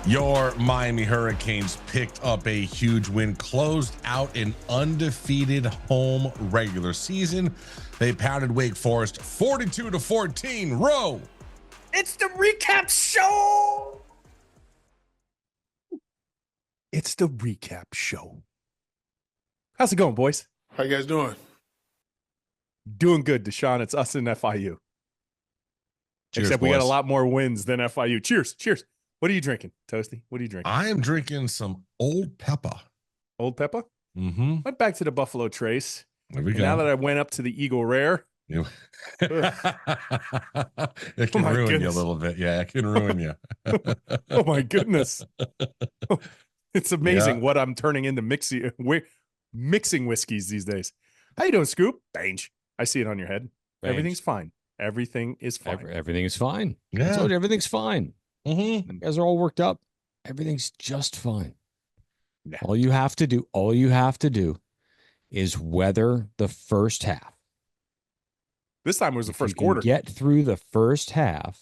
Your Miami Hurricanes picked up a huge win, closed out an undefeated home regular season. They pounded Wake Forest 42-14. Row. It's the recap show. It's the recap show. How's it going, boys? How you guys doing? Doing good, Deshaun. It's us in FIU. Cheers, Except boys. we got a lot more wins than FIU. Cheers. Cheers. What are you drinking, Toasty? What are you drinking? I am drinking some Old Pepper. Old Pepper? Mm-hmm. Went back to the Buffalo Trace. There we And go. now that I went up to the Eagle Rare. It can ruin you a little bit. Yeah, it can ruin you. Oh, my goodness. It's amazing what I'm turning into mixing whiskeys these days. How you doing, Scoop? Bange. I see it on your head. Bange. Everything's fine. Everything is fine. Everything is fine. Yeah. I told you, everything's fine. Mm-hmm. You guys are all worked up. Everything's just fine. Yeah. All you have to do is weather the first half. This time it was the If first you can quarter. Get through the first half.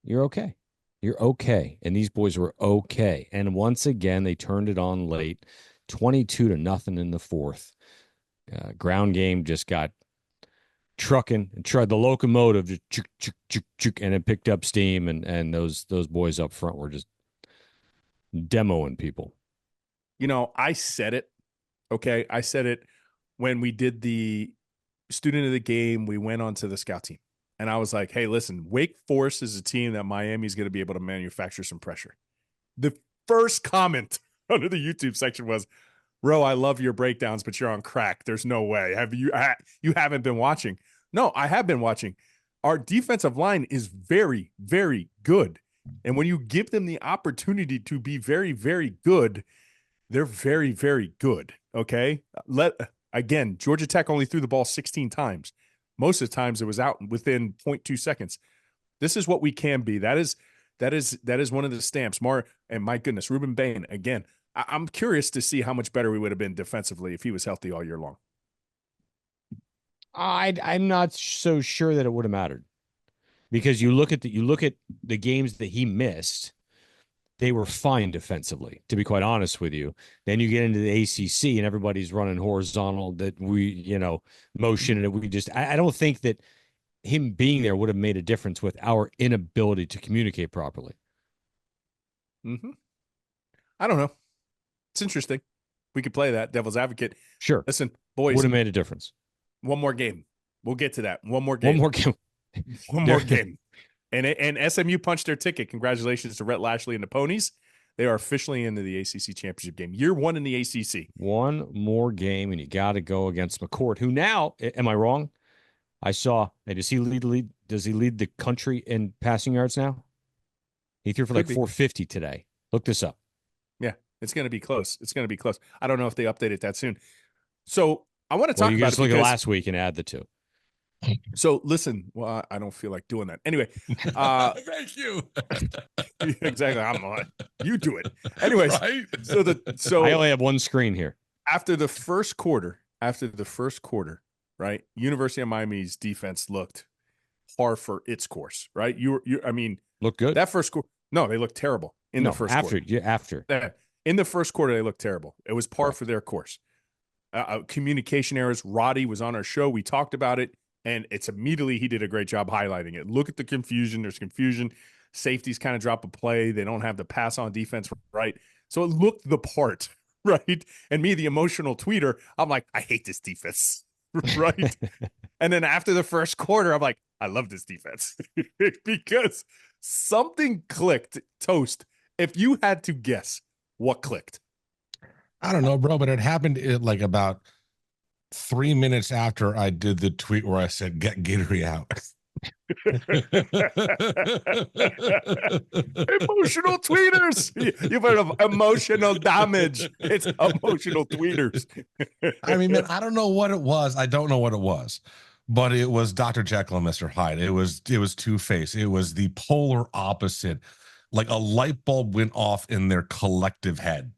You're okay. You're okay. And these boys were okay. And once again, they turned it on late, 22-0 in the fourth. Ground game just got trucking and tried the locomotive just chuk, chuk, chuk, chuk, and it picked up steam, and those boys up front were just demoing people. You know, I said it. Okay. I said it when we did the student of the game. We went on to the scout team. And I was like, hey, listen, Wake Forest is a team that Miami's going to be able to manufacture some pressure. The first comment under the YouTube section was, Ro, I love your breakdowns, but you're on crack. There's no way. You haven't been watching? No, I have been watching. Our defensive line is very, very good. And when you give them the opportunity to be very, very good, they're very, very good. Okay. Again, Georgia Tech only threw the ball 16 times. Most of the times it was out within 0.2 seconds. This is what we can be. That is one of the stamps. And my goodness, Ruben Bain, again, I'm curious to see how much better we would have been defensively if he was healthy all year long. I'm not so sure that it would have mattered, because you look at the games that he missed, they were fine defensively, to be quite honest with you. Then you get into the ACC and everybody's running horizontal, that we, motion, and we just, I don't think that him being there would have made a difference with our inability to communicate properly. Mm-hmm. I don't know. It's interesting. We could play that devil's advocate. Sure. Listen, boys. Would have made a difference. One more game. We'll get to that. One more game. One more game. And SMU punched their ticket. Congratulations to Rhett Lashley and the Ponies. They are officially into the ACC Championship Game. Year one in the ACC. One more game, and you got to go against McCourt, who now, am I wrong? I saw, does he lead the country in passing yards now? He threw for like 450 today. Look this up. Yeah, it's going to be close. I don't know if they update it that soon. So I want to talk you about just it. Look at last week and add the two. So listen, well, I don't feel like doing that. Anyway, Thank you. Exactly. You do it. Anyways, Right? so I only have one screen here. After the first quarter, right? University of Miami's defense looked par for its course, right? Look good. That first quarter. No, they looked terrible in the first quarter. After. In the first quarter, they looked terrible. It was par for their course. Communication errors. Roddy was on our show. We talked about it. And it's immediately, he did a great job highlighting it. Look at the confusion. There's confusion. Safeties kind of drop a play. They don't have the pass on defense right. So it looked the part, right? And me, the emotional tweeter, I'm like, I hate this defense, right? And then after the first quarter, I'm like, I love this defense because something clicked. Toast, if you had to guess what clicked. I don't know, bro, but it happened like about 3 minutes after I did the tweet where I said, get Gatorade out. Emotional tweeters. You've heard of emotional damage. It's emotional tweeters. I mean, man, I don't know what it was. I don't know what it was, but it was Dr. Jekyll and Mr. Hyde. It was Two-Face. It was the polar opposite. Like a light bulb went off in their collective head.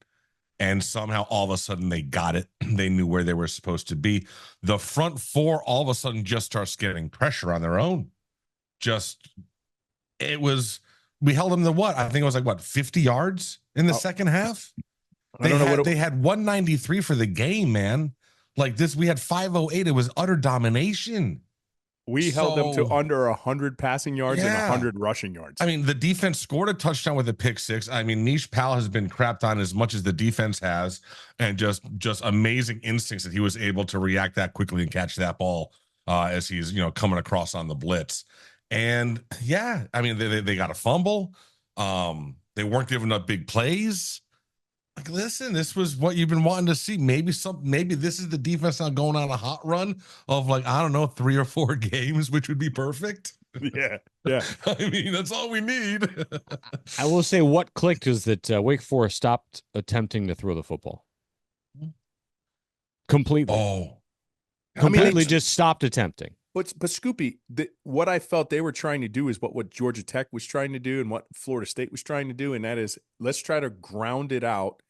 And somehow all of a sudden they got it. They knew where they were supposed to be. The front four all of a sudden just starts getting pressure on their own. It was We held them to what? I think it was like 50 yards in the second half. They had 193 for the game, man. Like this, we had 508. It was utter domination. We held them to under 100 passing yards and 100 rushing yards. I mean, the defense scored a touchdown with a pick six. I mean, Niche Powell has been crapped on as much as the defense has, and just amazing instincts that he was able to react that quickly and catch that ball as he's coming across on the blitz. And yeah, I mean, they got a fumble. They weren't giving up big plays. Like, listen, this was what you've been wanting to see. Maybe this is the defense now going on a hot run of 3 or 4 games, which would be perfect. Yeah. I mean, that's all we need. I will say what clicked is that Wake Forest stopped attempting to throw the football. Completely. Completely just stopped attempting. But Scoopy, what I felt they were trying to do is what Georgia Tech was trying to do and what Florida State was trying to do, and that is let's try to ground it out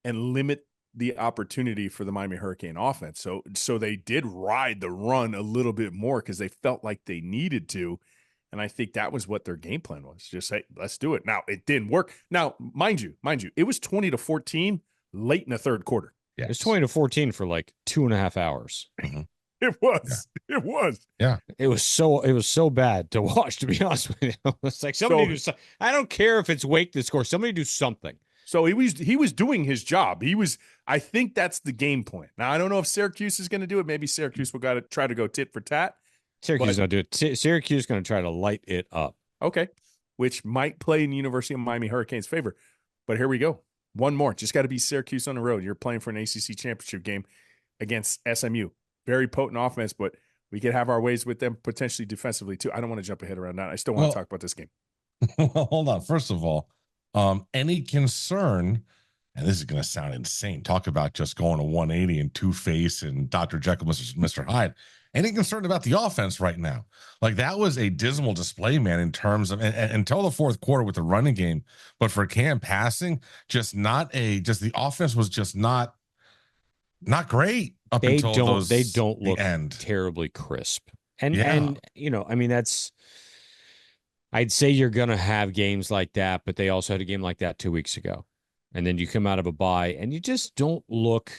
and limit the opportunity for the Miami Hurricane offense. So they did ride the run a little bit more because they felt like they needed to, and I think that was what their game plan was. Just say, let's do it. Now, it didn't work. Now, mind you, it was 20-14 late in the third quarter. Yeah, it was 20-14 for 2.5 hours. It was. Yeah. It was. Yeah. It was so bad to watch, to be honest with you. It's like somebody do something. I don't care if it's Wake that scores. Somebody do something. So he was doing his job. I think that's the game plan. Now, I don't know if Syracuse is going to do it. Maybe Syracuse will try to go tit for tat. Syracuse is going to do it. Syracuse is going to try to light it up. Okay. Which might play in the University of Miami Hurricanes' favor. But here we go. One more. Just got to be Syracuse on the road. You're playing for an ACC championship game against SMU. Very potent offense, but we could have our ways with them potentially defensively too. I don't want to jump ahead around that. I still want to talk about this game. Well, hold on. First of all, any concern, and this is going to sound insane, talk about just going to 180 and Two-Face and Dr. Jekyll, Mr. Hyde. Any concern about the offense right now? That was a dismal display, man, in terms of until the fourth quarter with the running game. But for Cam passing, the offense was just not great up until they don't look terribly crisp. And I mean, I'd say you're going to have games like that, but they also had a game like that 2 weeks ago. And then you come out of a bye and you just don't look,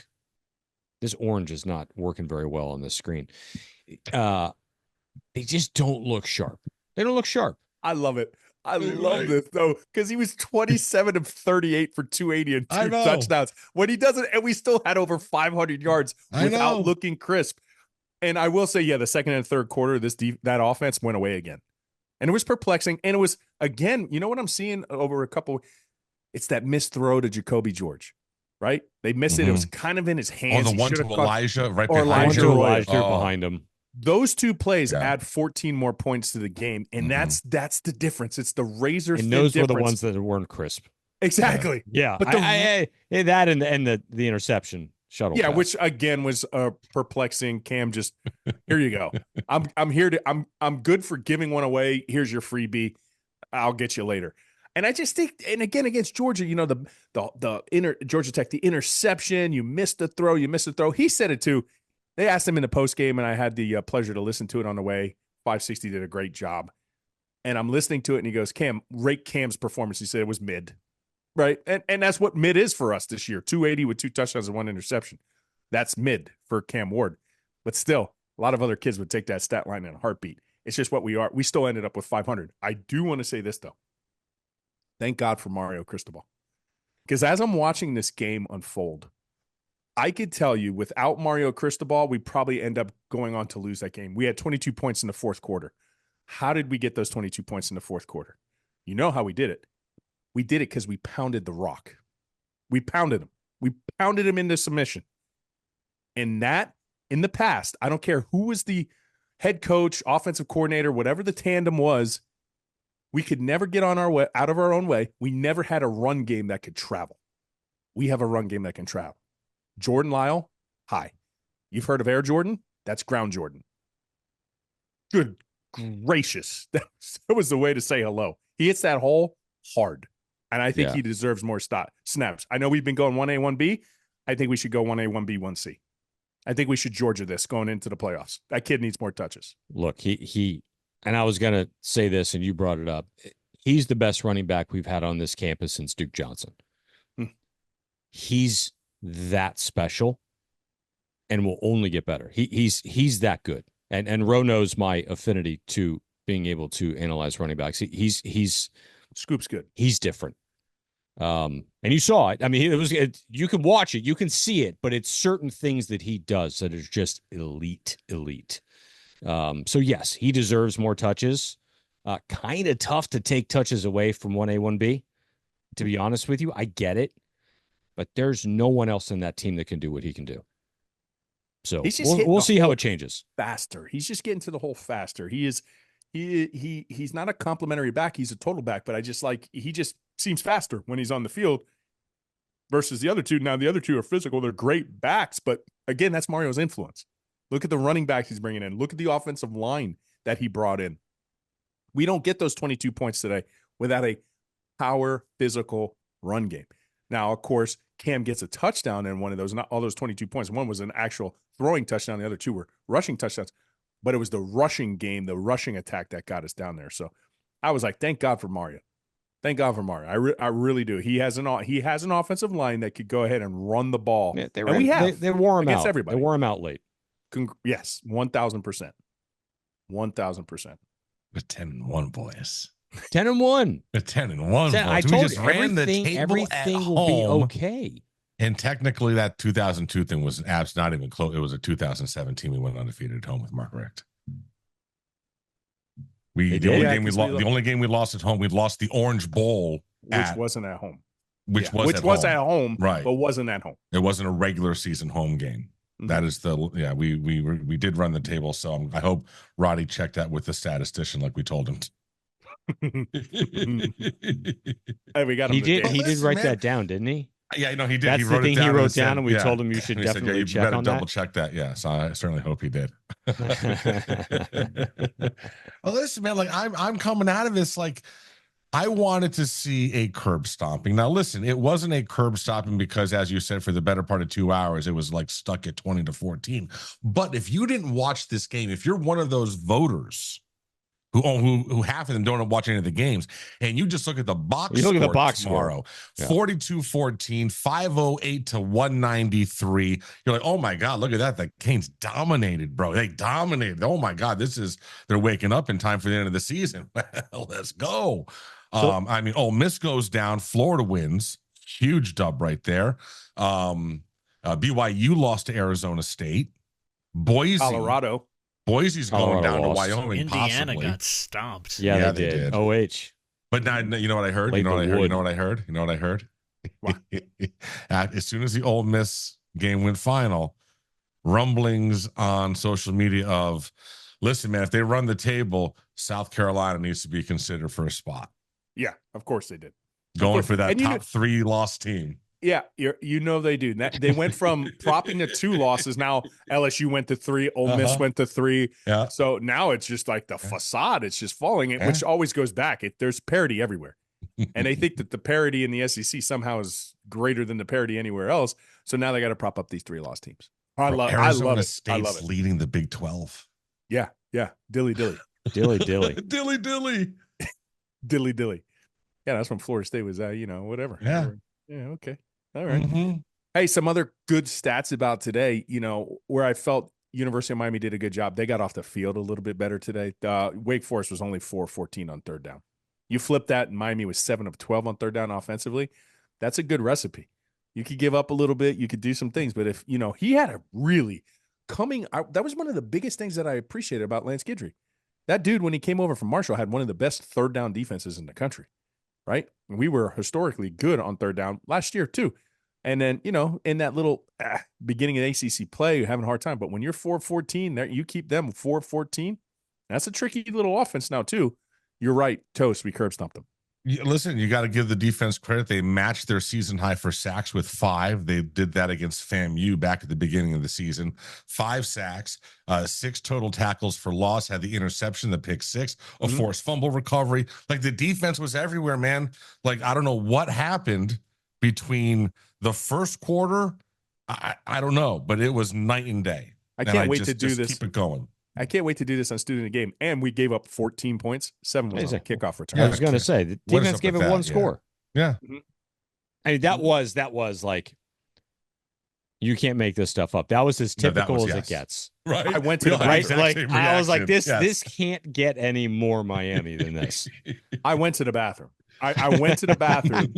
this orange is not working very well on the screen. They just don't look sharp. They don't look sharp. I love it. I love this though, because he was 27 of 38 for 280 and 2 touchdowns. When he does it, and we still had over 500 yards without looking crisp. And I will say, the second and third quarter, that offense went away again. And it was perplexing. And it was, again, you know what I'm seeing over a couple, it's that missed throw to Jacoby George, right? They missed it. It was kind of in his hands. The one to Elijah right behind him. Behind him. Those two plays add 14 more points to the game, and that's the difference. It's the razor thin difference. And those were the ones that weren't crisp. Exactly. Yeah. But that and the interception shuttle. Yeah, pass. Which again was perplexing. Cam, just here you go. I'm good for giving one away. Here's your freebie. I'll get you later. And I just think, and again against Georgia, Georgia Tech, the interception, you missed the throw. He said it too. They asked him in the post game, and I had the pleasure to listen to it on the way. 560 did a great job. And I'm listening to it, and he goes, Cam, rate Cam's performance. He said it was mid, right? And that's what mid is for us this year. 280 with 2 touchdowns and 1 interception. That's mid for Cam Ward. But still, a lot of other kids would take that stat line in a heartbeat. It's just what we are. We still ended up with 500. I do want to say this, though. Thank God for Mario Cristobal. Because as I'm watching this game unfold, I could tell you without Mario Cristobal, we probably end up going on to lose that game. We had 22 points in the fourth quarter. How did we get those 22 points in the fourth quarter? You know how we did it. We did it because we pounded the rock. We pounded him. We pounded him into submission. And that, in the past, I don't care who was the head coach, offensive coordinator, whatever the tandem was, we could never get on our way, out of our own way. We never had a run game that could travel. We have a run game that can travel. Jordan Lyle, hi. You've heard of Air Jordan? That's Ground Jordan. Good gracious. That was the way to say hello. He hits that hole hard. And I think he deserves more snaps. I know we've been going 1A, 1B. I think we should go 1A, 1B, 1C. I think we should Georgia this going into the playoffs. That kid needs more touches. Look, he and I was going to say this, and you brought it up. He's the best running back we've had on this campus since Duke Johnson. He's that special and will only get better. He's that good. And Ro knows my affinity to being able to analyze running backs. He's Scoop's good. He's different. And you saw it. I mean, you can watch it, you can see it, but it's certain things that he does that is just elite. So yes, he deserves more touches. Kind of tough to take touches away from 1A, 1B. To be honest with you, I get it, but there's no one else in that team that can do what he can do. So we'll see how it changes. Faster. He's just getting to the hole faster. He's not a complimentary back. He's a total back, but he just seems faster when he's on the field versus the other two. Now the other two are physical. They're great backs, but again, that's Mario's influence. Look at the running backs he's bringing in. Look at the offensive line that he brought in. We don't get those 22 points today without a power physical run game. Now, of course, Cam gets a touchdown in one of those, not all those 22 points. One was an actual throwing touchdown. The other two were rushing touchdowns, but it was the rushing game, the rushing attack that got us down there. So I was like, thank God for Mario. Thank God for Mario. I really do. He has an offensive line that could go ahead and run the ball. Yeah, they wore him out. Everybody. They wore him out late. Yes, 1,000%. 1,000%. With 10-1, boys. 10-1. With 10-1, boys. I told we just you, ran the table everything at will be home. okay. And technically, that 2002 thing was not even close. It was a 2017. We went undefeated at home with Mark Richt. The only game we lost at home, we lost the Orange Bowl, which wasn't at home. Which was at home, right? But wasn't at home. It wasn't a regular season home game. Mm-hmm. That is we did run the table. So I hope Roddy checked that with the statistician like we told him. Hey, we got him. He did write that down, didn't he? Yeah, no, he did. That's he wrote the thing it down he wrote down, and we told him you should definitely check on that. Double check that. Yeah, so I certainly hope he did. Well, listen, man, like I'm coming out of this like I wanted to see a curb stomping. Now, listen, it wasn't a curb stomping because, as you said, for the better part of 2 hours, it was like stuck at 20-14. But if you didn't watch this game, if you're one of those voters who half of them don't watch any of the games, and you just look at the box score tomorrow, 42-14, 508 to 193. You're like, oh my God, look at that. The Canes dominated, bro. They dominated. Oh my God, they're waking up in time for the end of the season. Let's go. Ole Miss goes down, Florida wins. Huge dub right there. BYU lost to Arizona State. Boise's going down to Wyoming. Indiana possibly. Got stomped. Yeah, they did. OH. But now, you know what I heard? You know what I heard? As soon as the Ole Miss game went final, rumblings on social media of, listen, man, if they run the table, South Carolina needs to be considered for a spot. Yeah, of course they did. Going for that top 3 loss team. Yeah, they do. They went from propping to 2 losses. Now LSU went to 3, Ole Miss went to 3. Yeah. So now it's just like the facade. It's just falling, which always goes back. There's parity everywhere. And they think that the parity in the SEC somehow is greater than the parity anywhere else. So now they got to prop up these 3 loss teams. I love it. State's leading the Big 12. Yeah. Dilly. Dilly. Dilly. Yeah, that's when Florida State was whatever. Yeah. Yeah, okay. All right. Mm-hmm. Hey, some other good stats about today, where I felt University of Miami did a good job. They got off the field a little bit better today. Wake Forest was only 4-14 on third down. You flip that, and Miami was 7 of 12 on third down offensively. That's a good recipe. You could give up a little bit. You could do some things. But if, he had a really coming out. That was one of the biggest things that I appreciated about Lance Guidry. That dude, when he came over from Marshall, had one of the best third down defenses in the country. Right? We were historically good on third down last year too. And then, in that little beginning of ACC play, you're having a hard time. But when you're 4-14, there you keep them 4-14. That's a tricky little offense now too. You're right, Toast. We curb stomped them. Listen, you got to give the defense credit. They matched their season high for sacks with 5. They did that against FAMU back at the beginning of the season. 5 sacks, 6 total tackles for loss, had the interception, the pick 6, a forced fumble recovery. Like, the defense was everywhere, man. Like, I don't know what happened between the first quarter. I don't know, but it was night and day. I can't wait to do this. Keep it going. I can't wait to do this on Student of the Game. And we gave up 14 points. 7 was on a kickoff return. I was going to say the defense gave it one score. Yeah. I mean, that was like, you can't make this stuff up. That was as typical as it gets. Right. I went to the bathroom. Like, I was like, this can't get any more Miami than this. I went to the bathroom. I went to the bathroom.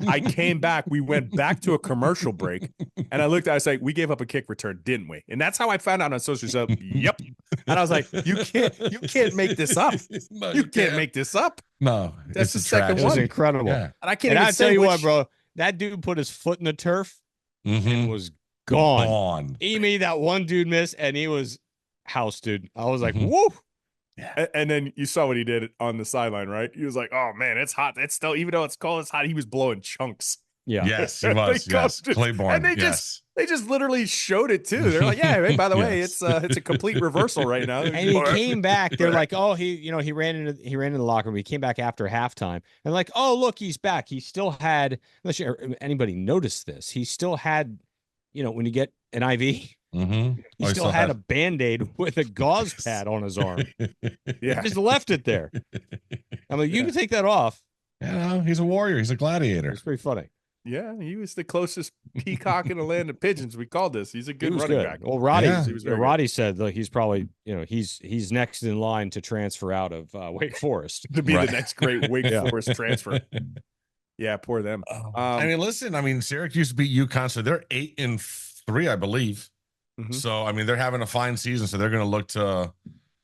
I came back. We went back to a commercial break. And I looked at it, I was like, we gave up a kick return, didn't we? And that's how I found out on social media. Yep. And I was like, you can't make this up. No, you can't make this up. No. That's the second one. It was incredible. Yeah. And I can't even even tell you what, bro. That dude put his foot in the turf and was gone. He made that one dude miss, and he was house, dude. I was like, woo. Yeah. And then you saw what he did on the sideline, right? He was like, oh, man, it's hot. It's still, even though it's cold, it's hot. He was blowing chunks. Yeah. Yes, he was. Yes. Claiborne. And they just literally showed it too. They're like, yeah, hey, by the way, it's a complete reversal right now. And he came back. They're like, oh, he ran into the locker room. He came back after halftime. And like, oh, look, he's back. He still had, unless anybody noticed this, he still had, when you get an IV, he still had a Band-Aid with a gauze pad on his arm. Yeah. He just left it there. I'm like, you can take that off. Yeah, he's a warrior. He's a gladiator. It's pretty funny. Yeah, he was the closest peacock in the land of pigeons. We called this. He's a good running back. Well, Roddy said like he's probably he's next in line to transfer out of Wake Forest to be the next great Wake Forest transfer. Yeah, poor them. I mean, listen. Syracuse beat UConn, so they're 8-3, I believe. So I mean, they're having a fine season, so they're going to look to.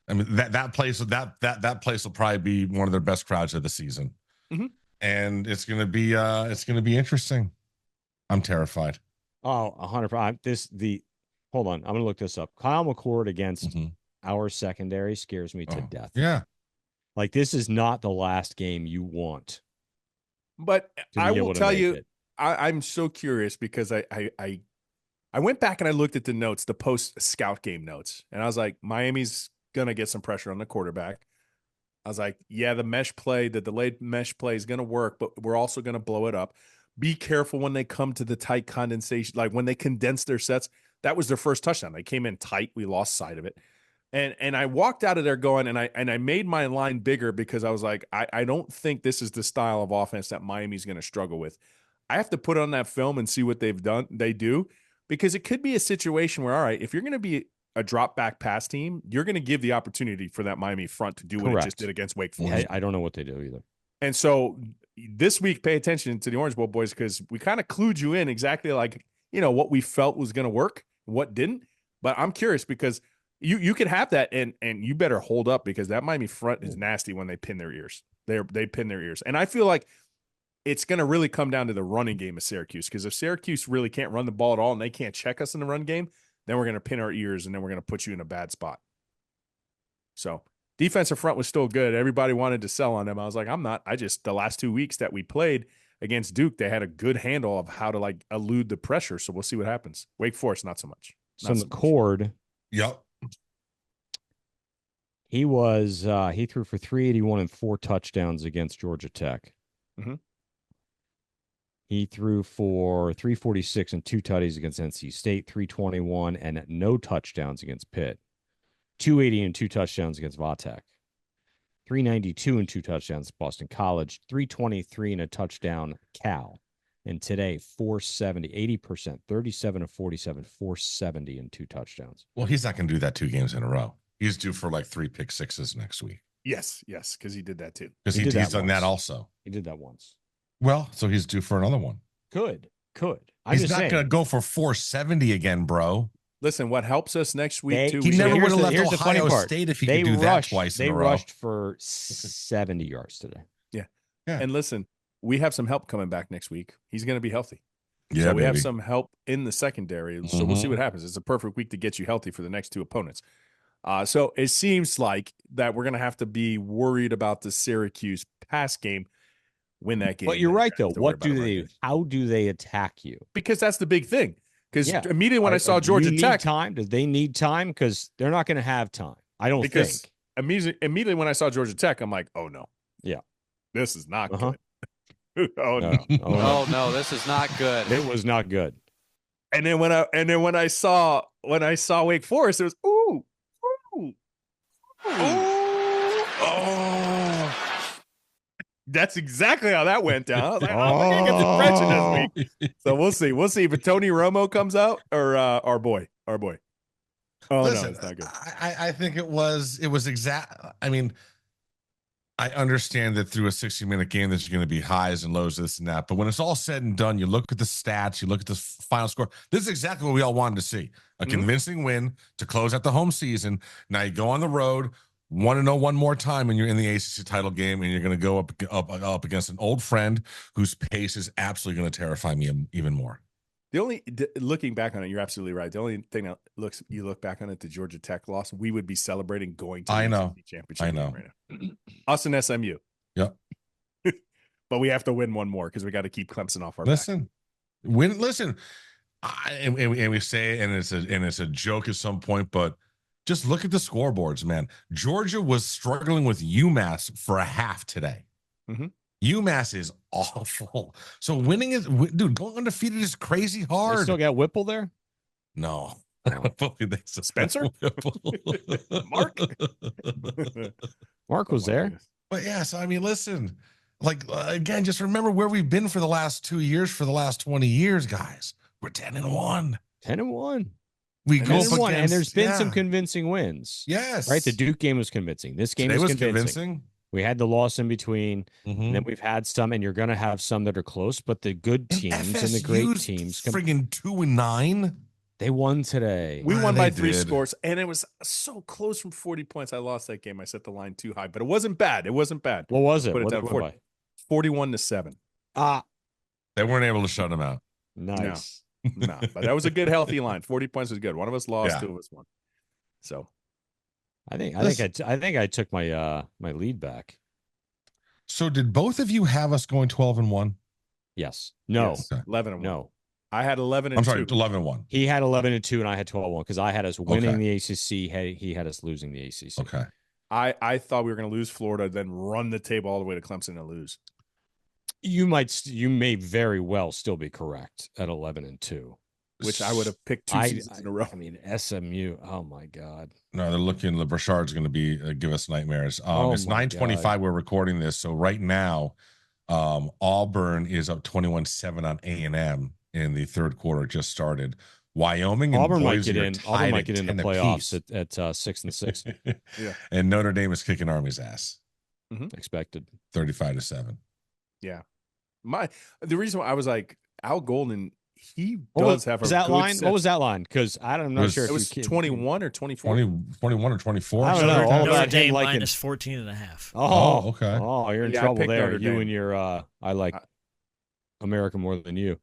I mean, that place will probably be one of their best crowds of the season. And it's gonna be interesting. I'm terrified. Oh, 100%. Hold on, I'm gonna look this up. Kyle McCord against our secondary scares me to death. Yeah, like this is not the last game you want. But I will tell you, I'm so curious because I went back and I looked at the notes, the post scout game notes, and I was like, Miami's gonna get some pressure on the quarterback. I was like, yeah, the delayed mesh play is going to work, but we're also going to blow it up. Be careful when they come to the tight condensation, like when they condense their sets. That was their first touchdown. They came in tight. We lost sight of it. And I walked out of there going, and I made my line bigger because I was like, I don't think this is the style of offense that Miami's going to struggle with. I have to put on that film and see what they do, because it could be a situation where, all right, if you're going to be a drop back pass team, you're going to give the opportunity for that Miami front to do what it just did against Wake Forest. I don't know what they do either. And so this week, pay attention to the Orange Bowl boys, because we kind of clued you in exactly like, what we felt was going to work, what didn't. But I'm curious because you could have that and you better hold up, because that Miami front is nasty when they pin their ears. They pin their ears. And I feel like it's going to really come down to the running game of Syracuse, because if Syracuse really can't run the ball at all and they can't check us in the run game, then we're going to pin our ears, and then we're going to put you in a bad spot. So defensive front was still good. Everybody wanted to sell on them. I was like, I'm not. The last 2 weeks that we played against Duke, they had a good handle of how to like elude the pressure. So we'll see what happens. Wake Forest, not so much. So McCord. Yep. He threw for 381 and 4 touchdowns against Georgia Tech. He threw for 346 and 2 tutties against NC State, 321 and no touchdowns against Pitt, 280 and 2 touchdowns against Vatek, 392 and 2 touchdowns Boston College, 323 and a touchdown Cal, and today 470, 80%, 37 of 47, 470 and 2 touchdowns. Well, he's not going to do that 2 games in a row. He's due for like 3 pick sixes next week. Yes, because he did that too. Because he's done that also. He did that once. Well, so he's due for another one. Could. He's not going to go for 470 again, bro. Listen, what helps us next week too? He never would have left Ohio State if he could do that twice in a row. They rushed for 70 yards today. Yeah. And listen, we have some help coming back next week. He's going to be healthy. Yeah, so we have some help in the secondary. So we'll see what happens. It's a perfect week to get you healthy for the next 2 opponents. So it seems like that we're going to have to be worried about the Syracuse pass game. Win that game. But you're right, though. How do they attack you? Because that's the big thing. Because immediately when I saw Georgia Tech, do they need time? Because they're not going to have time. I don't think. Immediately when I saw Georgia Tech, I'm like, oh no, this is not good. No, this is not good. It was not good. And then when I saw Wake Forest, it was ooh. Oh. That's exactly how that went down. I was like, we're gonna get some pressure this week. So we'll see. We'll see if Tony Romo comes out or our boy. Oh, Listen, no, it's not good. I think it was exact. I mean, I understand that through a 60-minute game, there's going to be highs and lows, this and that. But when it's all said and done, you look at the stats, you look at the final score. This is exactly what we all wanted to see: a convincing win to close out the home season. Now you go on the road, 1-0 one more time, and you're in the ACC title game, and you're going to go up against an old friend whose pace is absolutely going to terrify me even more. The only looking back on it, you're absolutely right. The only thing that you look back on it, the Georgia Tech loss, we would be celebrating going to the ACC Championship Game right now. Us and SMU. Yep. But we have to win one more because we got to keep Clemson off our back. Listen, and we say, and it's a joke at some point, but just look at the scoreboards, man. Georgia was struggling with UMass for a half today. UMass is awful. So winning is, dude, going undefeated is crazy hard. They still got Whipple there? No. Spencer? Mark was there. Goodness. But yeah, so I mean, listen, like again, just remember where we've been for the last 2 years, for the last 20 years, guys. We're 10-1. 10-1. We go up 10-1, and there's been some yeah. convincing wins. Yes. Right? The Duke game was convincing. This game Today was was convincing. We had the loss in between, and then we've had some, and you're going to have some that are close, but the good teams and the great teams. Friggin' 2-9. They won today. We won by 3 scores, and it was so close from 40 points. I lost that game. I set the line too high, but it wasn't bad. It wasn't bad. What was it? Put it What down did it win 41-7. They weren't able to shut them out. Nice. No, but that was a good, healthy line. 40 points was good. One of us lost, Yeah. 2 of us won. So I think I took my my lead back. So did both of you have us going 12-1? Yes. No. yes, 11-1. No. I had 11-2. I'm sorry, 11-1. He had 11-2, and I had 12-1 because I had us winning the ACC. He had us losing the ACC. Okay. I thought we were going to lose Florida, then run the table all the way to Clemson and lose. You may very well still be correct at 11-2, which I would have picked 2 seasons in a row. I mean, SMU. Oh my God. No, they're looking. The Brashard's going to be give us nightmares. It's 9:25. We're recording this, so right now, Auburn is up 21-7 on A&M in the third quarter. Just started. Wyoming and Auburn might Boise get are in. tied Auburn might at get in the 10 playoffs apiece. at 6-6. Yeah. And Notre Dame is kicking Army's ass. Expected. 35-7. Yeah. The reason why I was like, Al Golden, he does have a that good line. set. What was that line? Because I'm not sure if It was you 21 or 24. 21 or 24. I don't know. All Notre about Dame him liking minus 14.5. Oh, okay. Oh, you're in Yeah, I trouble picked there. Notre You Dame. and your I like America more than you.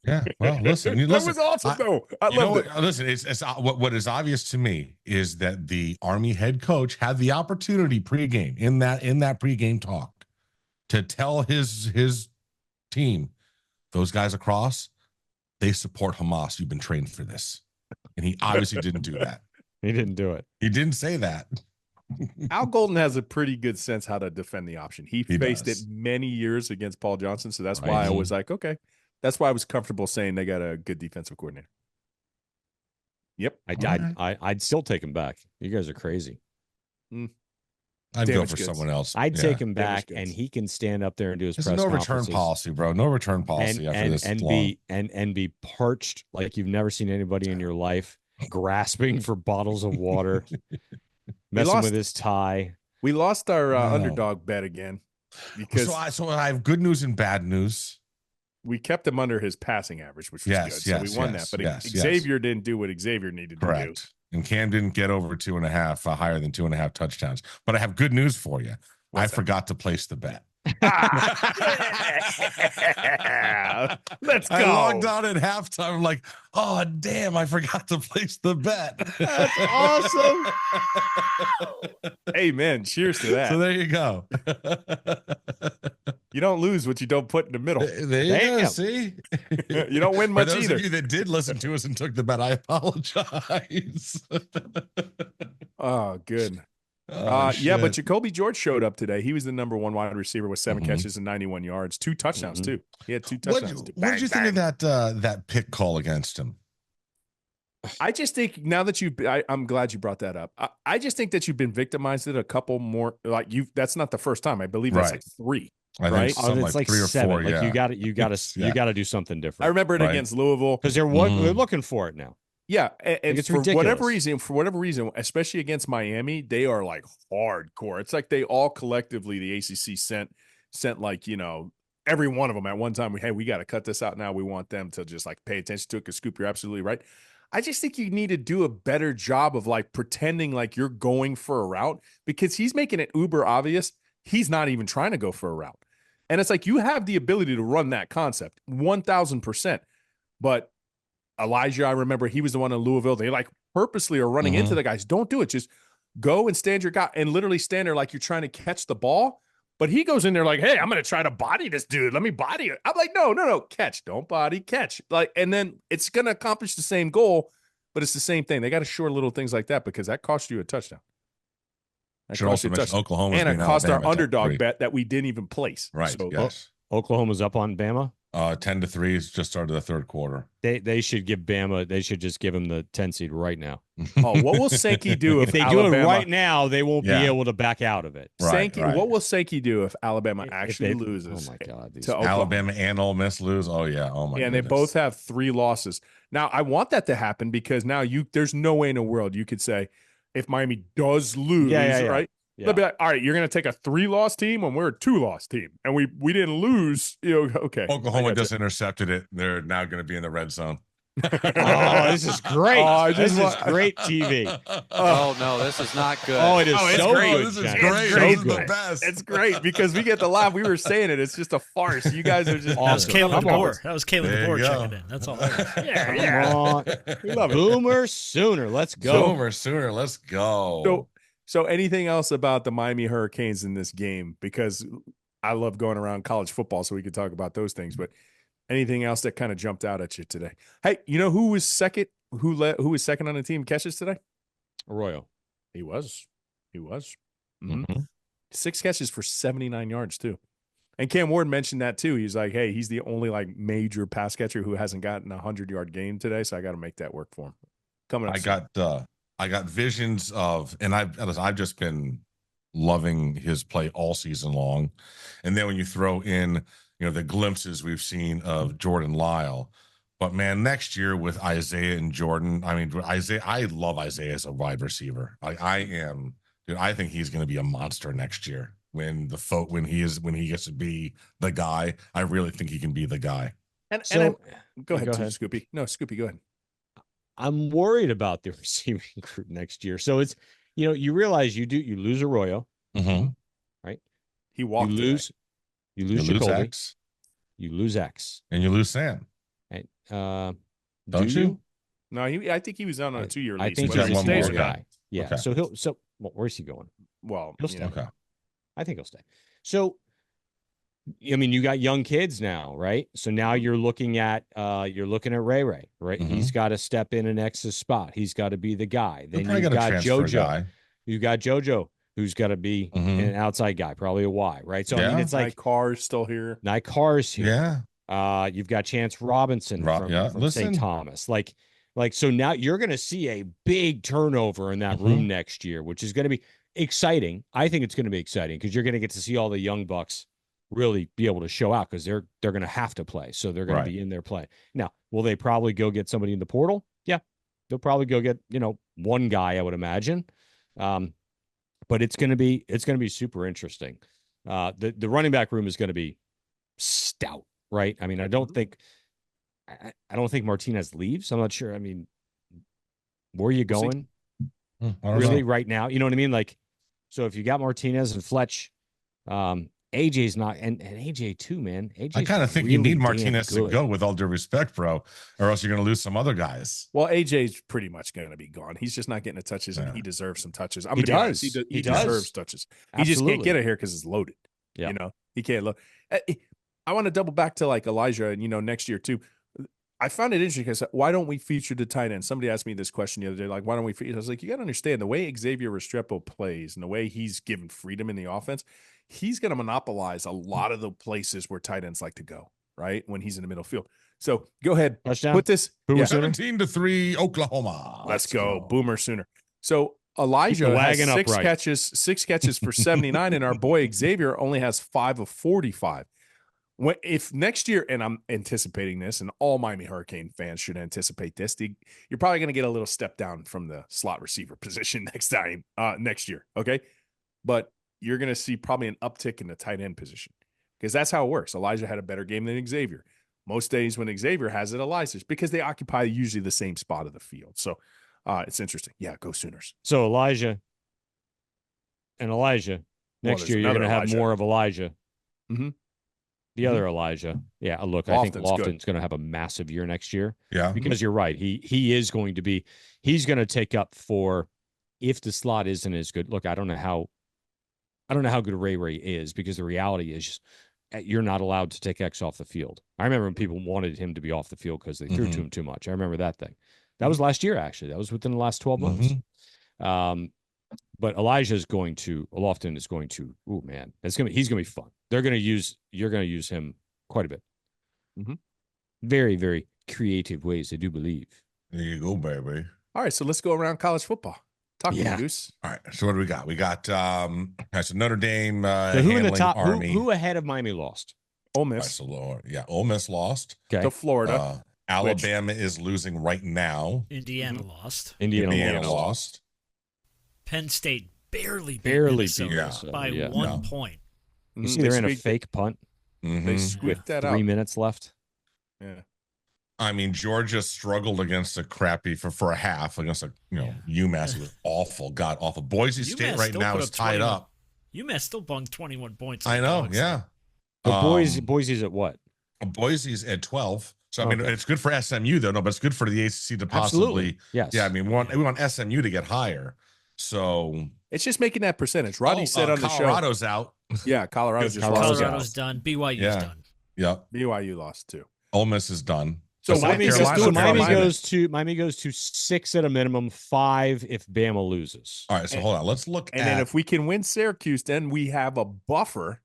Yeah. Well, listen. That was awesome, though. I loved it. Listen, it's what is obvious to me is that the Army head coach had the opportunity pregame in that pregame talk to tell his team, those guys across, they support Hamas. You've been trained for this, and he obviously didn't do that. He didn't do it. He didn't say that. Al Golden has a pretty good sense how to defend the option. He faced does. it many years against Paul Johnson, so that's why I was like, okay. That's why I was comfortable saying they got a good defensive coordinator. Yep. I'd still take him back. You guys are crazy. I'd go Damage for goods. someone else. I'd take him Damage back, goods. and he can stand up there and do his There's press no return conferences policy, bro. No return policy after this long. and be parched like you've never seen anybody in your life, grasping for bottles of water, messing with his tie. We lost our underdog bet again because So I have good news and bad news. we kept him under his passing average, which was good. So we won that. But Xavier didn't do what Xavier needed to do. Correct. And Cam didn't get over 2.5, higher than 2.5 touchdowns. But I have good news for you. I forgot to place the bet. Let's go. I logged on at halftime. I'm like, oh, damn, I forgot to place the bet. That's awesome. Hey, man, cheers to that. So there you go. You don't lose what you don't put in the middle. There you go. See? You don't win much For those either. of you that did listen to us and took the bet, I apologize. Oh, good. Oh, yeah, but shit. Jacoby George showed up today. He was the number 1 wide receiver with 7 catches and 91 yards, 2 touchdowns too. He had 2 touchdowns. What did you think of that pick call against him? I just think now that I'm glad you brought that up. I just think that you've been victimized at a couple more. Like that's not the first time. I believe that's like 3. I right? think something it's like 3 or 7. 4. Like Yeah. you got to do something different. I remember it against Louisville because they're looking for it now. Yeah, and it's for ridiculous. whatever reason, especially against Miami, they are like hardcore. It's like they all collectively, the ACC sent like, every one of them at one time. We got to cut this out now. We want them to just like pay attention to it. Because Scoop, you're absolutely right. I just think you need to do a better job of like pretending like you're going for a route, because he's making it uber obvious he's not even trying to go for a route. And it's like you have the ability to run that concept 1,000%, but Elijah, I remember he was the one in Louisville. They like purposely are running into the guys. Don't do it. Just go and stand your guy and literally stand there like you're trying to catch the ball. But he goes in there like, hey, I'm going to try to body this dude. Let me body it. I'm like, no, catch. Don't body, catch. Like, and then it's going to accomplish the same goal, but it's the same thing. They got to short little things like that because that cost you a touchdown. Should also mention Oklahoma, and it cost our underdog bet that we didn't even place. Right. So, yes. Oklahoma's up on Bama. 10-3 just started the third quarter. They should give Bama. They should just give him the 10 seed right now. Oh, what will Sankey do if they Alabama, do it right now? They won't be able to back out of it. Sankey, what will Sankey do if Alabama actually loses? Oh my God! Alabama and Ole Miss lose. Oh yeah. Oh my. Yeah, and they both have 3 losses. Now I want that to happen because now there's no way in the world you could say if Miami does lose, right? Yeah. They'll be like, all right, you're going to take a 3-loss team when we're a 2-loss team, and we didn't lose. Okay. Oklahoma just intercepted it. They're now going to be in the red zone. Oh, this is great. This is great TV. Oh, no, this is not good. Oh, it is so great. good. This is Jack. great. So This is good. the best. It's great because we get to laugh. We were saying it. It's just a farce. You guys are just awesome. That was Caleb DeBoer. That was Caleb DeBoer checking in. That's all. Yeah. We love it. Boomer Sooner. Let's go. Boomer Sooner. Let's go. So anything else about the Miami Hurricanes in this game? Because I love going around college football, so we could talk about those things. But anything else that kind of jumped out at you today? Hey, you know who was second? Who was second on the team catches today? Arroyo. He was. Mm-hmm. 6 catches for 79 yards too. And Cam Ward mentioned that too. He's like, hey, he's the only like major pass catcher who hasn't gotten a 100-yard game today, so I got to make that work for him. Coming up. I got visions of, and I've just been loving his play all season long. And then when you throw in, the glimpses we've seen of Jordan Lyle, but man, next year with Isaiah and Jordan, I mean, I love Isaiah as a wide receiver. I think he's going to be a monster next year when he gets to be the guy. I really think he can be the guy. Go ahead, Scoopy. No, Scoopy, go ahead. I'm worried about the receiving group next year. So it's, you realize you lose Arroyo, right? He walked. You lose Jacoby, X. You lose X, and you lose Sam. Right? Don't you? No, I think he was on a 2-year lease. I think he's one more guy. Yeah. Okay. So where's he going? Well, he'll stay. Okay. I think he'll stay. So, I mean, you got young kids now, right? So now you're looking at Ray, right? Mm-hmm. He's got to step in an X's spot. He's got to be the guy. Then you've got JoJo. You got JoJo, who's got to be an outside guy, probably a Y, right? So I mean, it's like Carr's still here. Carr's here. Yeah. You've got Chance Robinson from St. Thomas. Like so now you're going to see a big turnover in that room next year, which is going to be exciting. I think it's going to be exciting because you're going to get to see all the young bucks really be able to show out because they're going to have to play. So they're going to be in their play. Now, will they probably go get somebody in the portal? Yeah. They'll probably go get, one guy, I would imagine. But it's going to be super interesting. The running back room is going to be stout, right? I mean, I don't think Martinez leaves. I'm not sure. I mean, where are you going? Really right now? You know what I mean? Like, so if you got Martinez and Fletch, AJ's not, and AJ too, man. AJ, I kind of think you need Martinez to go, with all due respect, bro, or else you're going to lose some other guys. Well, AJ's pretty much going to be gone. He's just not getting the touches, and he deserves some touches. He does. He deserves touches. Absolutely. He just can't get it here because it's loaded. Yeah. He can't load. I want to double back to like Elijah, and next year too. I found it interesting because why don't we feature the tight end? Somebody asked me this question the other day, like, why don't we feature? I was like, you got to understand the way Xavier Restrepo plays and the way he's given freedom in the offense, he's going to monopolize a lot of the places where tight ends like to go, right? When he's in the middle field. So go ahead. Touchdown. Put this. Boomer Yeah. Sooner. 17-3, Oklahoma. Let's go. Boomer Sooner. So Elijah has wagon six upright. catches for 79, and our boy Xavier only has 5 of 45. If next year, and I'm anticipating this, and all Miami Hurricane fans should anticipate this, you're probably going to get a little step down from the slot receiver position next year, okay? But you're going to see probably an uptick in the tight end position because that's how it works. Elijah had a better game than Xavier. Most days when Xavier has it, Elijah's, because they occupy usually the same spot of the field. So it's interesting. Yeah, go Sooners. So Elijah. Next year, you're going to have more of Elijah. Mm-hmm. The other Elijah. Yeah, look, I think Lofton's going to have a massive year next year. Yeah. Because you're right. He is going to be – he's going to take up for if the slot isn't as good. Look, I don't know how good Ray is because the reality is just you're not allowed to take X off the field. I remember when people wanted him to be off the field because they threw to him too much. I remember that thing. That was last year, actually. That was within the last 12 months. But Lofton is going to, oh man, he's going to be fun. You're going to use him quite a bit. Mm-hmm. Very, very creative ways, I do believe. There you go, baby. All right, so let's go around college football. Talk to me, Goose. All right, so what do we got? We got so Notre Dame. So who in the top? Army. Who ahead of Miami lost? Ole Miss. Right, Ole Miss lost to Florida. Alabama is losing right now. Indiana lost. Indiana lost. Penn State barely beat Minnesota by 1 point. You see, they're in a fake punt. They squeaked that out. 3 minutes left. Yeah. I mean, Georgia struggled against a crappy for a half against UMass. It was awful, god awful. Boise State right now is tied up. UMass still bunked 21 points. I know, yeah. But Boise's at what? Boise's at 12. So I mean, it's good for SMU though. No, but it's good for the ACC to possibly. Absolutely. Yes. Yeah, I mean, we want SMU to get higher. So it's just making that percentage. Roddy said on the show. Colorado's out. Yeah, Colorado's done. BYU's done. Yep. BYU lost too. Ole Miss is done. So Miami goes to 6 at a minimum, 5 if Bama loses. All right, so hold on. Let's look at. And then if we can win Syracuse, then we have a buffer.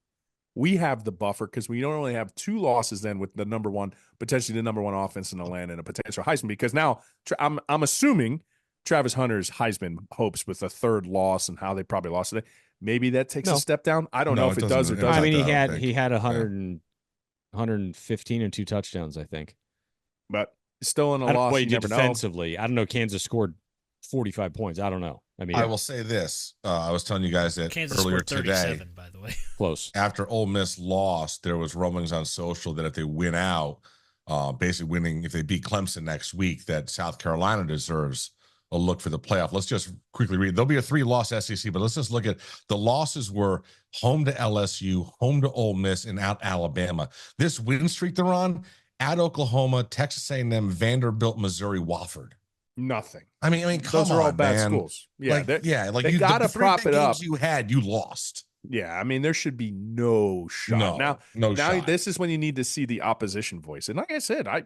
We have the buffer because we don't only have 2 losses then with potentially the number one offense in the land and a potential Heisman. Because now I'm assuming Travis Hunter's Heisman hopes with a 3rd loss and how they probably lost today. Maybe that takes a step down. I don't know if it does or doesn't. I mean, he had 115 and 2 touchdowns, I think. But still in a loss. You never defensively. I don't know. Kansas scored 45 points. I don't know. I mean, I will say this. I was telling you guys that Kansas earlier scored 37, today. By the way, close. After Ole Miss lost, there was rumblings on social that if they win out, basically winning, if they beat Clemson next week, that South Carolina deserves a look for the playoff. Let's just quickly read. There'll be a 3-loss SEC, but let's just look at the losses were home to LSU, home to Ole Miss, and out Alabama. This win streak they're on, at Oklahoma, Texas A&M, Vanderbilt, Missouri, Wofford. Nothing. I mean, come those are all on, bad man. schools. Yeah, they gotta prop it up. You lost. Yeah, I mean, there should be no shot. No shot. This is when you need to see the opposition voice. And like I said, I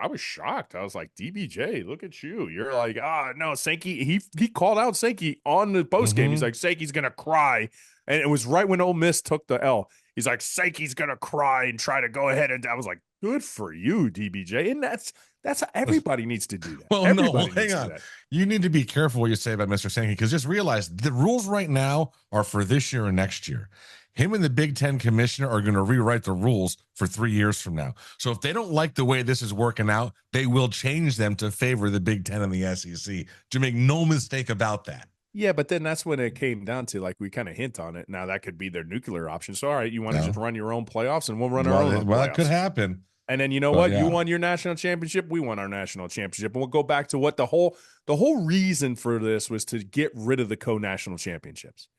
was shocked. I was like, DBJ, look at you. You're like, no, Sankey. He called out Sankey on the post game. He's like, Sankey's gonna cry, and it was right when Ole Miss took the L. He's like, Sankey's gonna cry and try to go ahead. And I was like, good for you, DBJ. And that's everybody needs to do that. Well, hang on. You need to be careful what you say about Mr. Sankey because just realize the rules right now are for this year and next year. Him and the Big Ten commissioner are going to rewrite the rules for 3 years from now. So if they don't like the way this is working out, they will change them to favor the Big Ten and the SEC. To make no mistake about that. Yeah, but then that's when it came down to, like, we kind of hint on it. Now that could be their nuclear option. So, all right, you want to just run your own playoffs and we'll run our own. Well, that could happen. And then you know what? Yeah. You won your national championship. We won our national championship. And we'll go back to what the whole reason for this was to get rid of the co-national championships,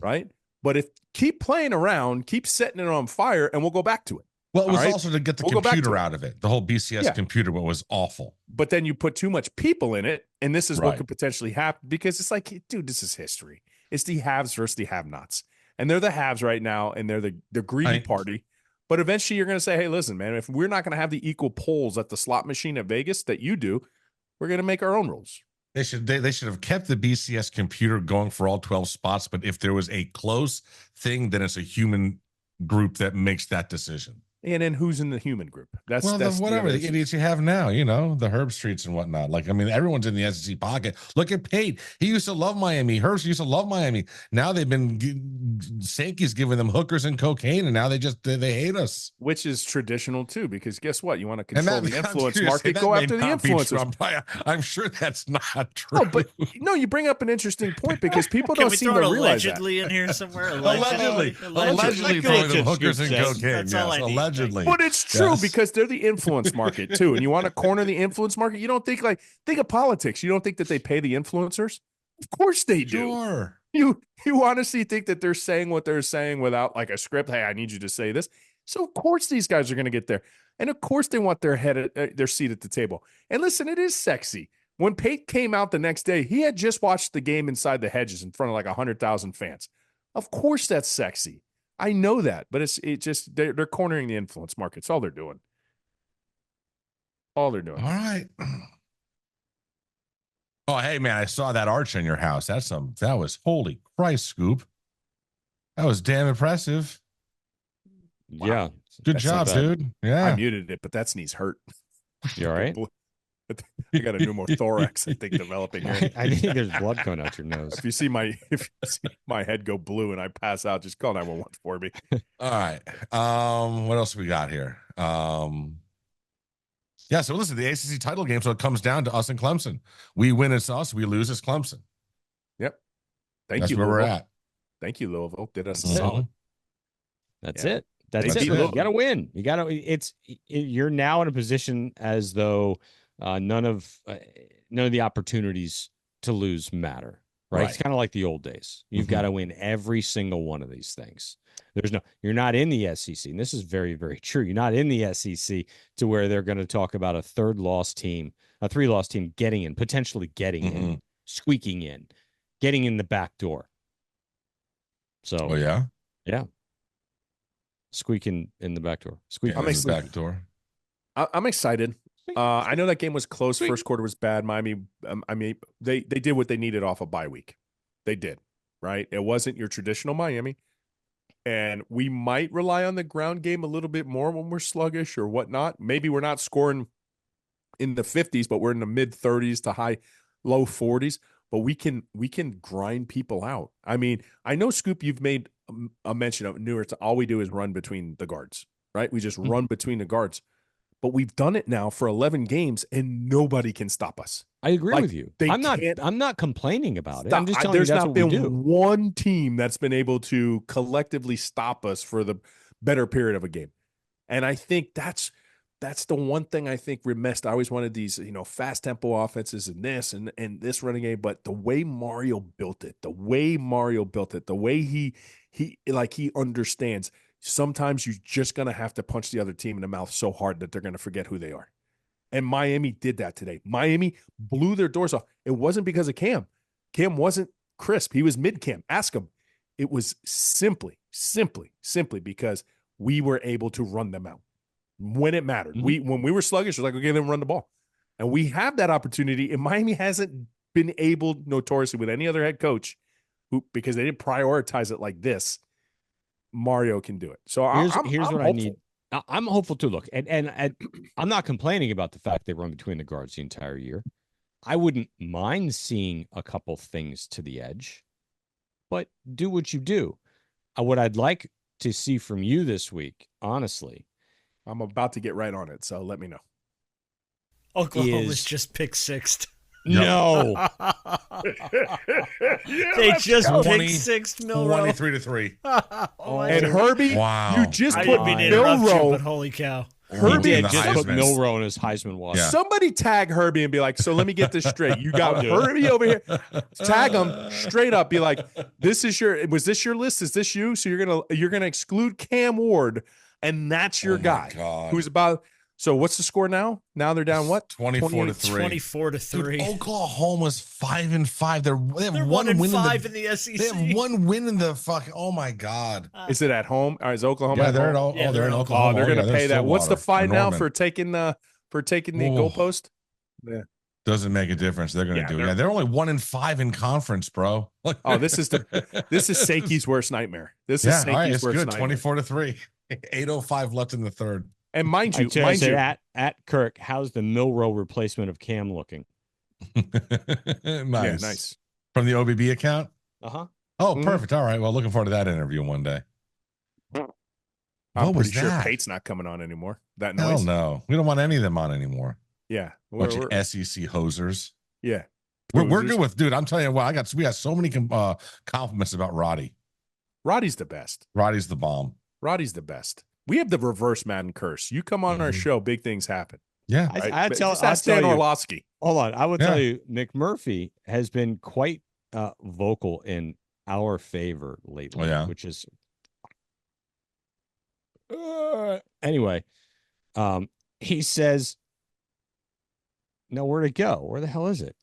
right? But if keep playing around, keep setting it on fire, and we'll go back to it. Well, it was also to get the computer out of it. The whole BCS computer was awful. But then you put too much people in it, and this is what could potentially happen because it's like, dude, this is history. It's the haves versus the have-nots. And they're the haves right now, and they're the greedy party. But eventually you're going to say, hey, listen, man, if we're not going to have the equal polls at the slot machine at Vegas that you do, we're going to make our own rules. They should have kept the BCS computer going for all 12 spots. But if there was a close thing, then it's a human group that makes that decision. And then who's in the human group? That's whatever the the idiots you have now, the Herb Streets and whatnot. Like, I mean, everyone's in the SEC pocket. Look at Pate. He used to love Miami. Herbst used to love Miami. Now they've been Sankey's giving them hookers and cocaine, and now they hate us. Which is traditional too, because guess what? You want to control the influence market, go after the influencers. I'm sure that's not true. Oh, but no, you bring up an interesting point because people Can don't we seem throw to it realize allegedly in here somewhere? Allegedly throwing them hookers and cocaine. That's all I need. Allegedly. But it's true because they're the influence market too. And you want to corner the influence market. You don't think think of politics. You don't think that they pay the influencers? Of course they do. Sure. You honestly think that they're saying what they're saying without like a script? Hey, I need you to say this. So of course these guys are going to get there. And of course they want their seat at the table. And listen, it is sexy. When Pate came out the next day, he had just watched the game inside the hedges in front of like 100,000 fans. Of course that's sexy. I know that, but it's just they're cornering the influence market. It's all they're doing. All right. Oh, hey man, I saw that arch in your house. That was holy Christ, Scoop. That was damn impressive. Wow. Yeah. Good job, dude. Yeah. I muted it, but that sneeze hurt. You all right? I got a pneumothorax, I think, developing here. I think there's blood coming out your nose. If you see my head go blue and I pass out, just call 911 for me. All right. What else we got here? Yeah, so listen, the ACC title game, so it comes down to us and Clemson. We win, it's us. We lose, it's Clemson. Yep. That's where we're at. Thank you, Louisville. Did us a Mhm. solid. That's Yeah. it. That's Thank it. you. You got to win. You're now in a position as though none of the opportunities to lose matter. Right? It's kind of like the old days. You've got to win every single one of these things. You're not in the SEC, and this is very, very true. You're not in the SEC to where they're going to talk about a 3-loss team getting in, potentially getting in, squeaking in, getting in the back door. So, yeah, squeaking in the back door. Squeaking in the back door. I'm excited. I know that game was close. First quarter was bad. Miami, I mean, they did what they needed off a bye week. They did, right? It wasn't your traditional Miami. And we might rely on the ground game a little bit more when we're sluggish or whatnot. Maybe we're not scoring in the 50s, but we're in the mid 30s to low 40s. But we can grind people out. I mean, I know, Scoop, you've made a mention of Newark. All we do is run between the guards, right? We just run between the guards. But we've done it now for 11 games, and nobody can stop us. I agree with you. I'm not complaining about it. I'm just telling you that's what we do. There's not been one team that's been able to collectively stop us for the better period of a game. And I think that's the one thing I think we missed. I always wanted these, fast tempo offenses and this running game, but the way Mario built it, the way he understands. Sometimes you're just going to have to punch the other team in the mouth so hard that they're going to forget who they are. And Miami did that today. Miami blew their doors off. It wasn't because of Cam. Cam wasn't crisp. He was mid-Cam. Ask him. It was simply because we were able to run them out when it mattered. When we were sluggish, it was like, okay, then run the ball. And we have that opportunity, and Miami hasn't been able, notoriously, with any other head coach, because they didn't prioritize it like this. Mario can do it. So here's I'm what hopeful. I need. I'm hopeful too. Look, and I'm not complaining about the fact they run between the guards the entire year. I wouldn't mind seeing a couple things to the edge, but do what you do. What I'd like to see from you this week, honestly, I'm about to get right on it, so let me know. Oklahoma's just picked sixth. No. They just picked sixth, Milroe. 23-3. And Herbie, you just put Milroe. But holy cow. Herbie just put Milroe in his Heisman watch. Yeah. Somebody tag Herbie and be like, so let me get this straight. You got Herbie over here. Tag him straight up. Be like, was this your list? Is this you? So you're gonna exclude Cam Ward, and that's your guy who's about. So what's the score now? Now they're down what? 24-3. 24-3. Oklahoma's 5-5. They have They're one win 1-5 in the SEC. They have one win in the fucking. Oh my God! Is it at home? Or is Oklahoma? Yeah, they're home? they're in Oklahoma. Oh, they're going to pay that. What's the fine now Norman. for taking the goalpost? Yeah. Doesn't make a difference. They're going to do it. Yeah, they're only 1-5 in conference, bro. Oh, this is Sankey's worst nightmare. This is Sankey's worst nightmare. 24-3. 8:05 left in the third. And mind you, I said at Kirk, how's the Milrow replacement of Cam looking? Nice. Yeah, nice. From the OBB account? Uh-huh. Oh, perfect. All right. Well, looking forward to that interview one day. I'm What was pretty sure that? Pate's not coming on anymore. That Hell noise. no. We don't want any of them on anymore. Yeah. Bunch of SEC hosers. Yeah. We're good with, dude. I'm telling you what, we got so many compliments about Roddy. Roddy's the best. Roddy's the bomb. Roddy's the best. We have the reverse Madden curse. You come on our show, big things happen. Yeah. Right? I tell Dan you, Orlovsky. hold on. I would tell you, McMurphy has been quite vocal in our favor lately, which is anyway. He says, nowhere to go. Where the hell is it?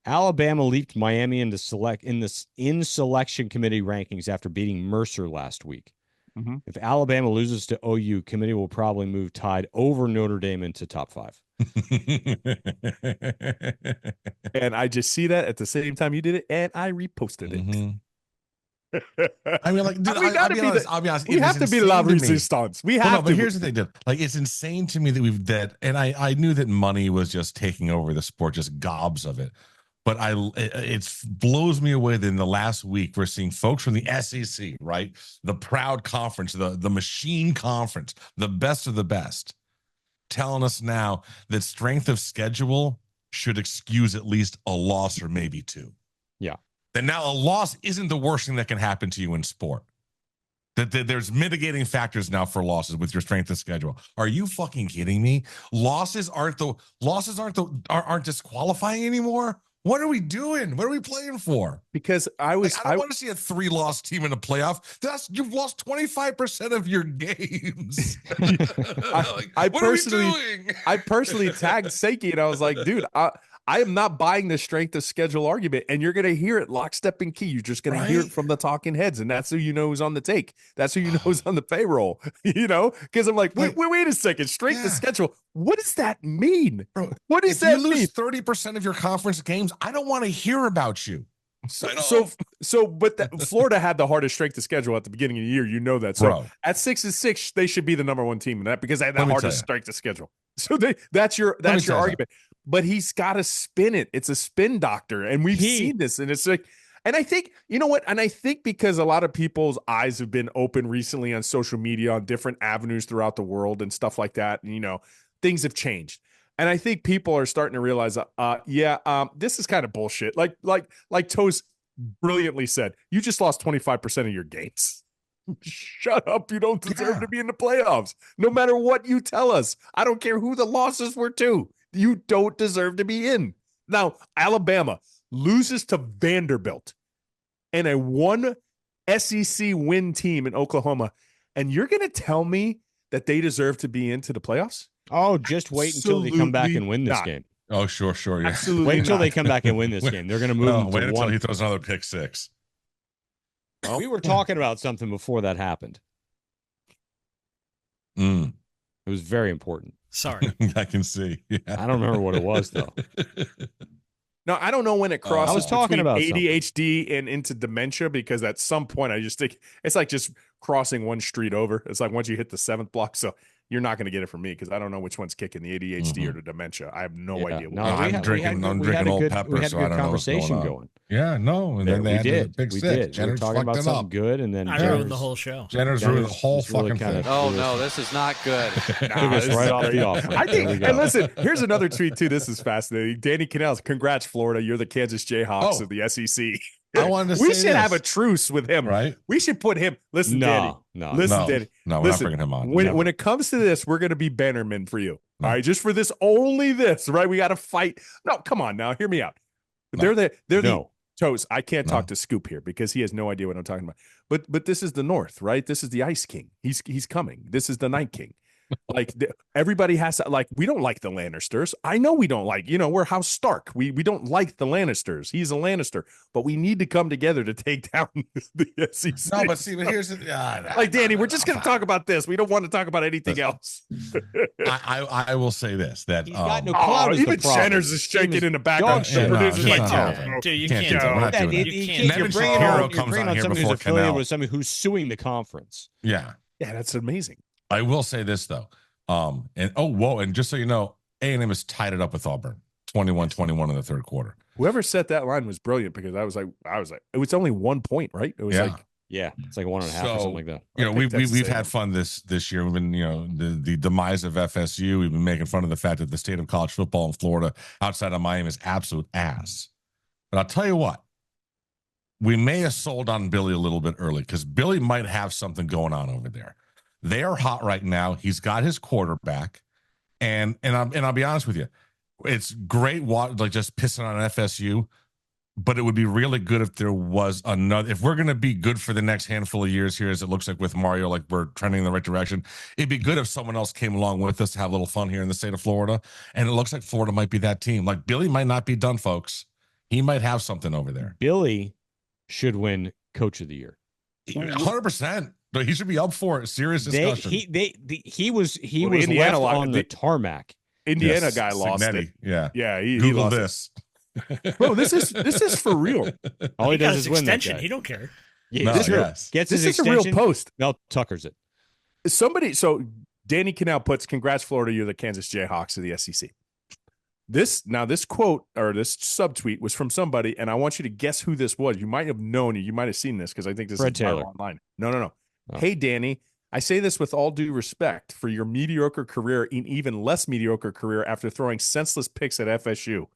Alabama leaped Miami into selection committee rankings after beating Mercer last week. Mm-hmm. If Alabama loses to OU, committee will probably move Tide over Notre Dame into top 5. And I just see that at the same time you did it, and I reposted it. Mm-hmm. I mean, like, dude, I'll be honest. We have to be la resistance. We have to. But here's the thing, dude. Like, it's insane to me that and I knew that money was just taking over the sport, just gobs of it. But it blows me away that in the last week we're seeing folks from the SEC, right? The proud conference, the machine conference, the best of the best, telling us now that strength of schedule should excuse at least a loss or maybe two. Yeah. That now a loss isn't the worst thing that can happen to you in sport. That there's mitigating factors now for losses with your strength of schedule. Are you fucking kidding me? Losses aren't disqualifying anymore. What are we doing? What are we playing for? Because I want to see a 3-loss team in a playoff. You've lost 25% of your games. I personally tagged Seiki and I was like, dude, I am not buying the strength of schedule argument, and you're going to hear it lockstep and key. You're just going to hear it from the talking heads, and that's who you know who's on the take. That's who you know who's on the payroll, because I'm like, wait a second, strength of schedule. What does that mean? Bro, what does that mean? If you lose 30% of your conference games, I don't want to hear about you. But Florida had the hardest strength of schedule at the beginning of the year. You know that. So at 6-6, they should be the number one team in that because they had the hardest strength of schedule. So that's your argument. But he's got to spin it. It's a spin doctor, and we've seen this, and it's like, and I think you know what, and I think because a lot of people's eyes have been open recently on social media, on different avenues throughout the world, and stuff like that, and things have changed. And I think people are starting to realize, this is kind of bullshit. Like Toes brilliantly said, you just lost 25% of your games. Shut up. You don't deserve to be in the playoffs. No matter what you tell us. I don't care who the losses were to. You don't deserve to be in. Now, Alabama loses to Vanderbilt and a one SEC win team in Oklahoma. And you're going to tell me that they deserve to be into the playoffs? Oh, just wait until they come back and win this game. Oh, sure. Yeah. Absolutely. Wait until they come back and win this game. They're going to move them to wait until one. he throws another pick six. We were talking about something before that happened. It was very important. Sorry. I can see. Yeah. I don't remember what it was, though. No, I don't know when it crosses I was talking about ADHD and into dementia, because at some point I just think it's like just crossing one street over. It's like once you hit the 7th block. So you're not going to get it from me because I don't know which one's kicking, the ADHD or the dementia. I have no idea. No, I'm drinking old pepper, we had so a I good don't know what's conversation going on. going. Yeah, no. And then they had the pick we six. did. We were Jenner's talking about something good, and then I ruined the whole show. Jenner's ruined the whole fucking thing. Oh, no, this is not good. Took us right off the off. I think, and listen, here's another tweet, too. This is fascinating. Danny Canals, congrats, Florida. You're the Kansas Jayhawks of the SEC. I wanted to we say should have a truce with him. Right? We should put him. Listen, Danny. Danny. No, we're not bringing him on. When it comes to this, we're going to be bannermen for you. All right, just for this, only this, right? We got to fight. No, come on now, hear me out. They're the Toes. I can't talk to Scoop here because he has no idea what I'm talking about. But this is the North, right? This is the Ice King. He's coming. This is the Night King. Like everybody has to, like, we don't like the Lannisters. I know we don't like, we're House Stark. We don't like the Lannisters. He's a Lannister, but we need to come together to take down the SEC. No, but here's the like, Danny, we're just going to talk about this. We don't want to talk about anything else. I will say this, that he's got no clout. Even Jenners is shaking in the background. Dude, you can't do it. You're bringing on somebody who's affiliated with somebody who's suing the conference. Yeah. Yeah, that's amazing. I will say this though. And just so you know, A&M has tied it up with Auburn, 21-21 in the third quarter. Whoever set that line was brilliant because I was like, it was only 1 point, right? It was it's like 1.5 or something like that. You know, we've had fun this year. We've been, the demise of FSU. We've been making fun of the fact that the state of college football in Florida, outside of Miami, is absolute ass. But I'll tell you what, we may have sold on Billy a little bit early because Billy might have something going on over there. They are hot right now. He's got his quarterback, and I'll be honest with you, it's great just pissing on FSU, but it would be really good if there was another. If we're going to be good for the next handful of years here, as it looks like with Mario, like we're trending in the right direction, it'd be good if someone else came along with us to have a little fun here in the state of Florida. And it looks like Florida might be that team. Like Billy might not be done, folks. He might have something over there. Billy should win Coach of the Year. 100%. He should be up for it. Serious discussion. He was left on the tarmac. Indiana guy lost it. Yeah. He Google lost this. Bro, this is for real. All he does is win extension. that guy. He don't care. Yeah, No, true. yes. Gets This his is a extension. real post. Mel Tuckers it. So Danny Canal puts, "Congrats, Florida, you're the Kansas Jayhawks of the SEC." This quote or this subtweet was from somebody, and I want you to guess who this was. You might have known it. You might have seen this because I think this Fred is Taylor. online. No. Oh. Hey, Danny, I say this with all due respect for your mediocre career and even less mediocre career after throwing senseless picks at FSU.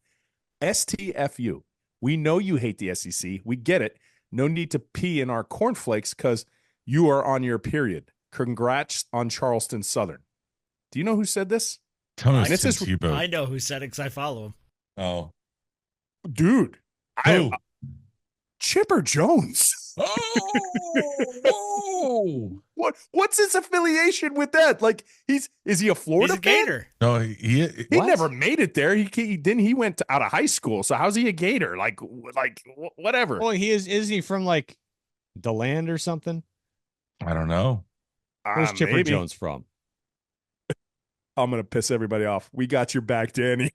STFU. We know you hate the SEC. We get it. No need to pee in our cornflakes because you are on your period. Congrats on Charleston Southern. Do you know who said this? Tell me This is- Tebow. I know who said it because I follow him. Oh. Dude. Who? Chipper Jones. Oh. What's his affiliation with that? Like is he a Florida He's a fan? Gator. No, He never made it there. He went out of high school. So how's he a Gator? Like whatever. Well, is he from like the land or something? I don't know. Where's Chipper Maybe. Jones from? I'm gonna piss everybody off. We got your back, Danny.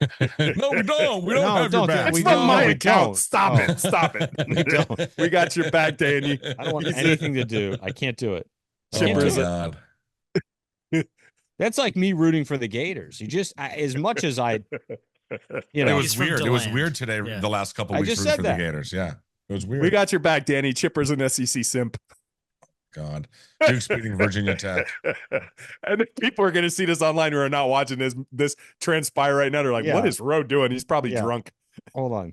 No, we don't. We don't No, have don't. your back. That's We from don't. my We account. don't. Stop Oh. it. Stop it. We don't. We got your back, Danny. I don't want anything to do. I can't do it. I can't Chipper's do Oh, it. God. That's like me rooting for the Gators. As much as I, It know, He's was from weird. It was DeLand. weird today, Yeah. the last couple I weeks just rooting said for that. the Gators. Yeah. It was weird. We got your back, Danny. Chipper's an SEC simp. God. Duke's beating Virginia Tech. And people are going to see this online who are not watching this transpire right now. They're like, Yeah. what is Roe doing? He's probably Yeah. drunk. hold on.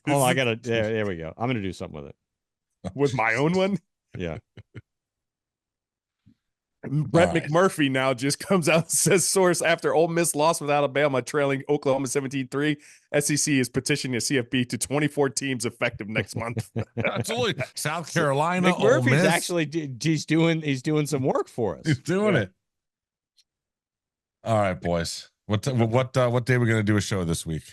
I gotta. There we go. I'm gonna do something with it. With my own one. Yeah. Brett All right. McMurphy now just comes out and says, source, after Ole Miss lost with Alabama trailing Oklahoma 17-3, SEC is petitioning the CFP to 24 teams effective next month. Absolutely. South Carolina. Ole McMurphy's Miss. actually he's doing some work for us. He's doing Yeah. it. All right, boys. What day are we going to do a show this week?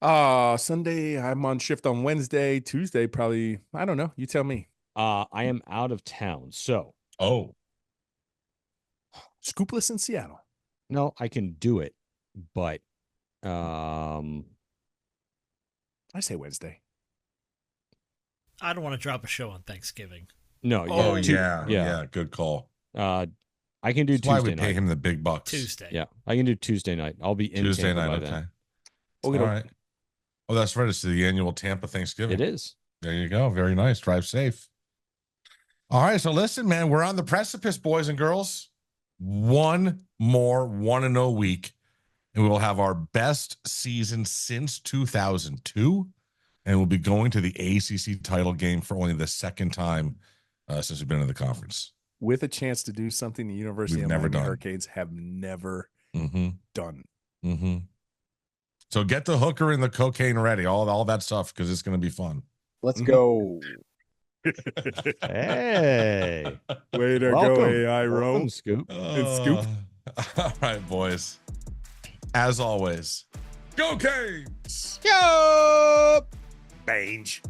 Sunday, I'm on shift on Wednesday. Tuesday, probably, I don't know. You tell me. I am out of town, so Oh, Scoopless in Seattle. no, I can do it, but I say Wednesday. I don't want to drop a show on Thanksgiving. no. oh yeah, yeah. Good call. I can do That's why we Tuesday pay night. him the big bucks. Tuesday. Yeah, I can do Tuesday night. I'll be in Tuesday Tampa night. by Okay. then. Okay. All right. Oh, that's right. It's the annual Tampa Thanksgiving. It is. There you go. Very nice. Drive safe. All right. So listen, man, we're on the precipice, boys and girls. One more 1-0 week, and we will have our best season since 2002, and we'll be going to the ACC title game for only the second time since we've been in the conference. With a chance to do something the University We've of never Miami done. Hurricanes have never Mm-hmm. done. Mm-hmm. So get the hooker and the cocaine ready, all that stuff, because it's going to be fun. Let's go. Hey, Way to welcome, go, AI Row. welcome, Scoop. It's Scoop. All right, boys. As always, go Canes! Yo. Bange.